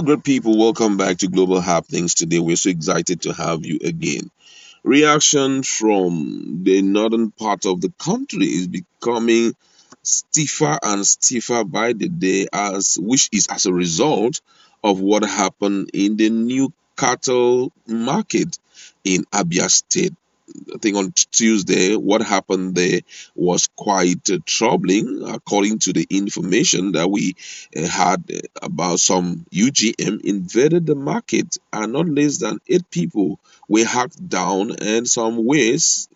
Great people, welcome back to Global Happenings. Today, we're so excited to have you again. Reaction from the northern part of the country is becoming stiffer and stiffer by the day, as which is as a result of what happened in the new cattle market in Abia State. I think on Tuesday, what happened there was quite troubling, according to the information that we had about some UGM invaded the market, and not less than 8 people were hacked down, and some ways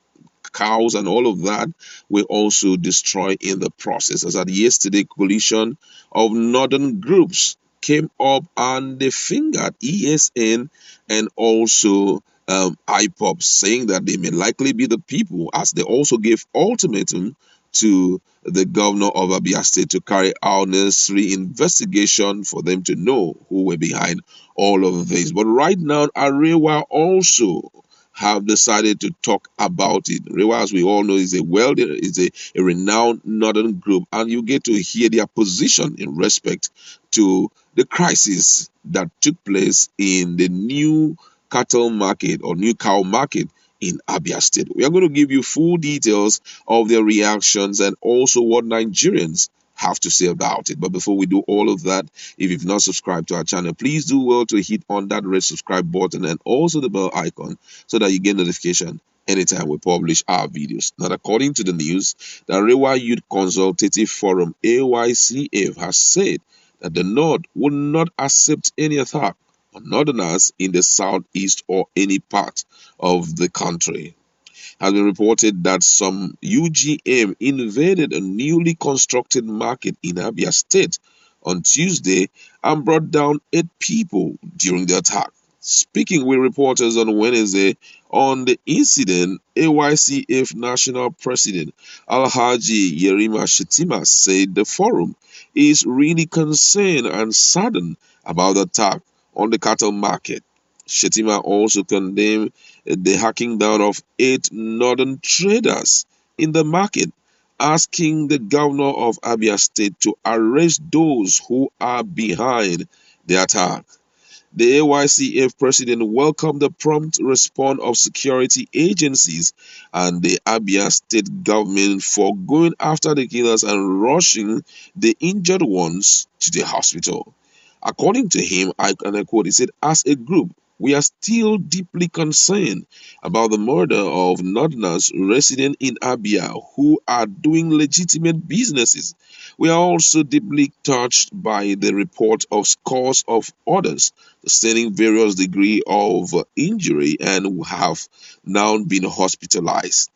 cows and all of that were also destroyed in the process. As at yesterday, coalition of northern groups came up and they fingered ESN and also IPOP, saying that they may likely be the people, as they also gave ultimatum to the governor of Abia State to carry out necessary investigation for them to know who were behind all of this. But right now, Arewa also have decided to talk about it. Rewa, as we all know, is a renowned northern group, and you get to hear their position in respect to the crisis that took place in the new cattle market or new cow market in Abia State. We are going to give you full details of their reactions and also what Nigerians have to say about it. But before we do all of that, if you've not subscribed to our channel, please do well to hit on that red subscribe button and also the bell icon so that you get notification anytime we publish our videos. Now, according to the news, the Arewa Youth Consultative Forum, AYCF, has said that the North will not accept any attack on Northerners in the southeast or any part of the country. Has been reported that some UGM invaded a newly constructed market in Abia State on Tuesday and brought down 8 people during the attack. Speaking with reporters on Wednesday on the incident, AYCF National President Alhaji Yerima Shettima said the forum is really concerned and saddened about the attack on the cattle market. Shettima also condemned the hacking down of 8 northern traders in the market, asking the governor of Abia State to arrest those who are behind the attack. The AYCF president welcomed the prompt response of security agencies and the Abia state government for going after the killers and rushing the injured ones to the hospital. According to him, I quote, he said, "As a group, we are still deeply concerned about the murder of northerners resident in Abia who are doing legitimate businesses. We are also deeply touched by the report of scores of others sustaining various degree of injury and who have now been hospitalized.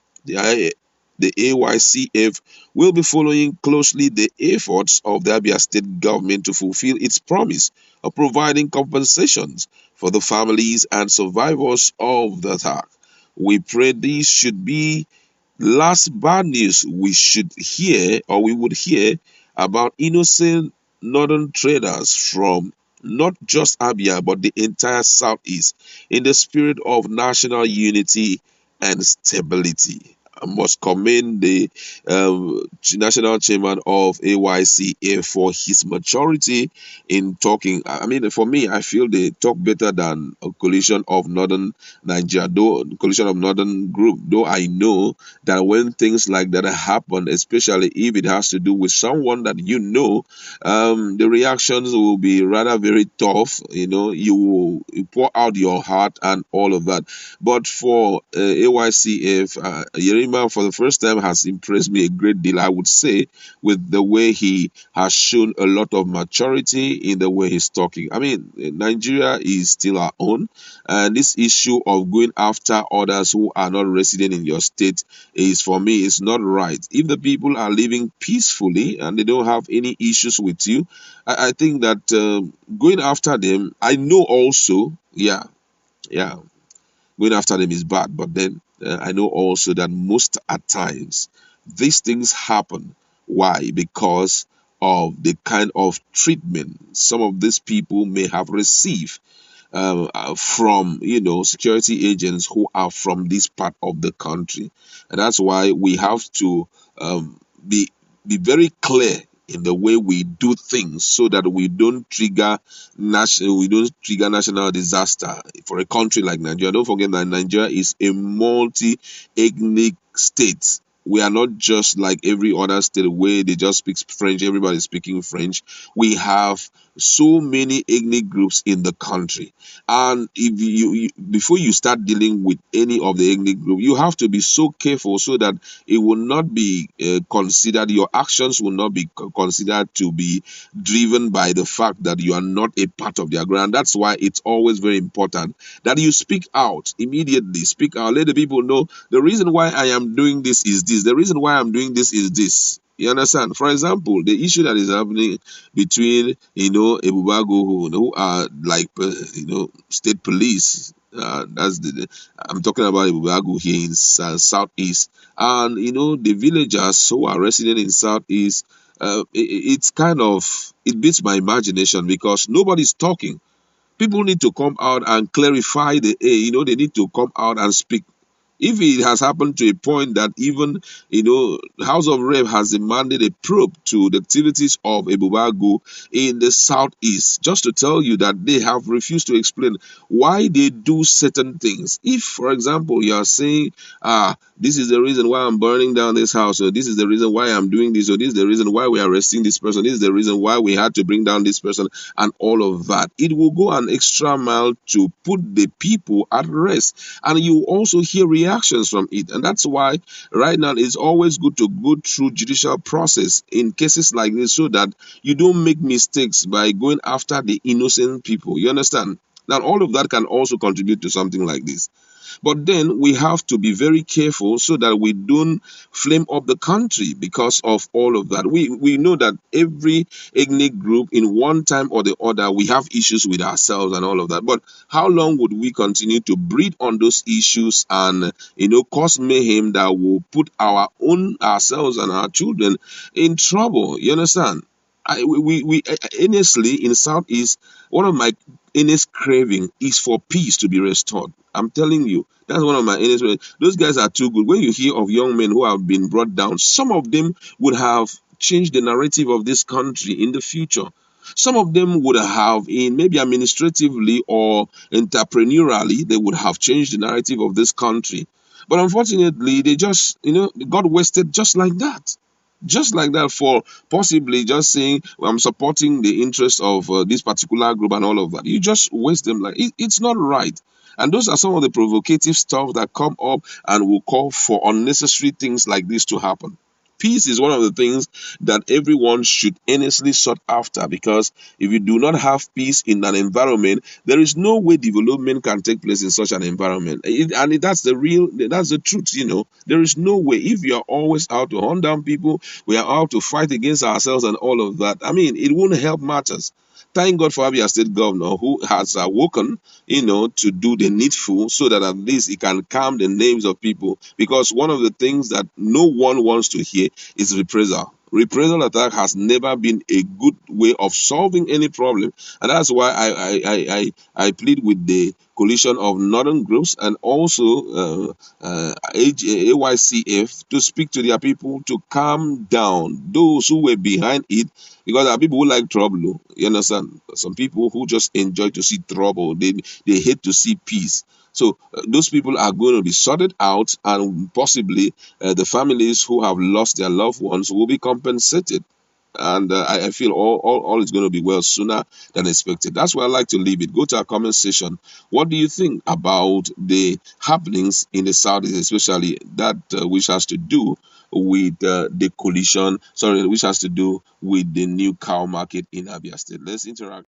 The AYCF will be following closely the efforts of the Abia state government to fulfill its promise of providing compensations for the families and survivors of the attack. We pray this should be last bad news we would hear about innocent northern traders from not just Abia but the entire southeast in the spirit of national unity and stability." I must commend the national chairman of AYCA for his maturity in talking. I mean, for me, I feel they talk better than a coalition of northern Nigeria, though coalition of northern group. Though I know that when things like that happen, especially if it has to do with someone that you know, the reactions will be rather very tough. You know, you will pour out your heart and all of that. But for AYCF, Yerima for the first time has impressed me a great deal, I would say, with the way he has shown a lot of maturity in the way he's talking. I mean, Nigeria is still our own, and this issue of going after others who are not resident in your state is, for me, is not right. If the people are living peacefully and they don't have any issues with you, I think that going after them, I know also, yeah, going after them is bad, but then I know also that most at times these things happen. Why? Because of the kind of treatment some of these people may have received from security agents who are from this part of the country, and that's why we have to be very clear in the way we do things so that we don't trigger national disaster for a country like Nigeria. Don't forget that Nigeria is a multi-ethnic state. We are not just like every other state where they just speak French, everybody speaking French. We have so many ethnic groups in the country. And if before you start dealing with any of the ethnic group, you have to be so careful so that it will not be considered, your actions will not be considered to be driven by the fact that you are not a part of their group. And that's why it's always very important that you speak out immediately. Speak out, let the people know the reason why I am doing this is this. The reason why I'm doing this is this. You understand? For example, the issue that is happening between, Ebubago, who are like, state police. That's I'm talking about Ebubago here in southeast, and the villagers who are resident in southeast. It's kind of, it beats my imagination because nobody's talking. People need to come out and clarify they need to come out and speak. If it has happened to a point that even, House of Rep has demanded a probe to the activities of Ebubago in the southeast, just to tell you that they have refused to explain why they do certain things. If, for example, you are saying, this is the reason why I'm burning down this house, or this is the reason why I'm doing this, or this is the reason why we are arresting this person, this is the reason why we had to bring down this person, and all of that, it will go an extra mile to put the people at rest. And you also hear reactions from it, and that's why right now it's always good to go through judicial process in cases like this so that you don't make mistakes by going after the innocent people. You understand? Now all of that can also contribute to something like this. But then we have to be very careful so that we don't flame up the country because of all of that. We know that every ethnic group, in one time or the other, we have issues with ourselves and all of that. But how long would we continue to breed on those issues and cause mayhem that will put ourselves and our children in trouble? You understand? Honestly, in Southeast, one of my earnest craving is for peace to be restored. I'm telling you, that's one of my earnest. Those guys are too good. When you hear of young men who have been brought down, some of them would have changed the narrative of this country in the future. Some of them would have, in maybe administratively or entrepreneurially, they would have changed the narrative of this country. But unfortunately, they just, got wasted just like that. Just like that, for possibly just saying, "Well, I'm supporting the interest of this particular group," and all of that. You just waste them. Like it's not right. And those are some of the provocative stuff that come up and will call for unnecessary things like this to happen. Peace is one of the things that everyone should earnestly sought after, because if you do not have peace in an environment, there is no way development can take place in such an environment. That's the truth. There is no way. If you are always out to hunt down people, we are out to fight against ourselves and all of that, I mean, it won't help matters. Thank God for Abia State Governor who has awoken, to do the needful so that at least he can calm the names of people. Because one of the things that no one wants to hear is reprisal. Reprisal attack has never been a good way of solving any problem, and that's why I plead with the coalition of northern groups and also AYCF to speak to their people to calm down those who were behind it, because there are people who like trouble. You understand? Some people who just enjoy to see trouble. They hate to see peace. So those people are going to be sorted out, and possibly the families who have lost their loved ones will be compensated. And I feel all is going to be well sooner than expected. That's where I like to leave it. Go to our comment section. What do you think about the happenings in the Southeast, especially that which has to do with the coalition, which has to do with the new cow market in Abia State? Let's interact.